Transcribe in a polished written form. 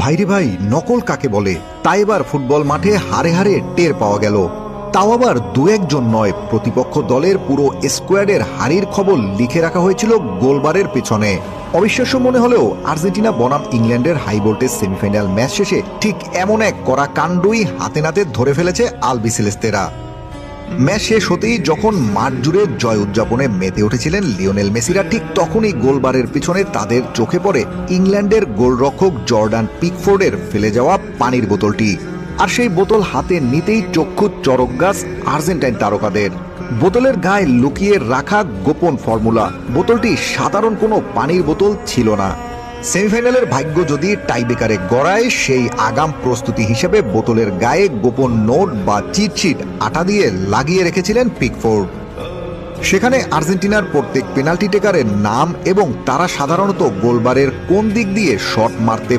ভাইরে ভাই, নকল কাকে বলে তা এবার ফুটবল মাঠে হারে হারে টের পাওয়া গেল। তাও আবার দু একজন নয়, প্রতিপক্ষ দলের পুরো স্কোয়াডের হারির খবর লিখে রাখা হয়েছিল গোলবারের পেছনে। অবিশ্বাস্য মনে হলেও আর্জেন্টিনা বনাম ইংল্যান্ডের হাই ভোল্টেজ সেমিফাইনাল ম্যাচ শেষে ঠিক এমন এক কড়া কাণ্ডই হাতে নাতে ধরে ফেলেছে আলবিসেলেস্তেরা। ম্যাচ শেষ হতেই যখন মাঠ জুড়ে জয় উদযাপনে মেতে উঠেছিলেন লিওনেল মেসিরা, ঠিক তখনই গোলবারের পিছনে তাদের চোখে পড়ে ইংল্যান্ডের গোলরক্ষক জর্ডান পিকফোর্ডের ফেলে যাওয়া পানির বোতলটি। আর সেই বোতল হাতে নিতেই চক্ষু চড়ক গাছ আর্জেন্টাইন তারকাদের। বোতলের গায়ে লুকিয়ে রাখা গোপন ফর্মুলা। বোতলটি সাধারণ কোনো পানির বোতল ছিল না। সেমিফাইনালের ভাগ্য যদি টাইব্রেকারে গড়ায়, সেই আগাম প্রস্তুতি হিসেবে বোতলের গায়ে গোপন নোট বা চিটশিট আটা দিয়ে লাগিয়ে রেখেছিলেন পিকফোর্ড। সেখানে আর্জেন্টিনার প্রত্যেক পেনাল্টি টেকারের নাম এবং তারা সাধারণত গোলবারের কোন দিক দিয়ে শট মারতে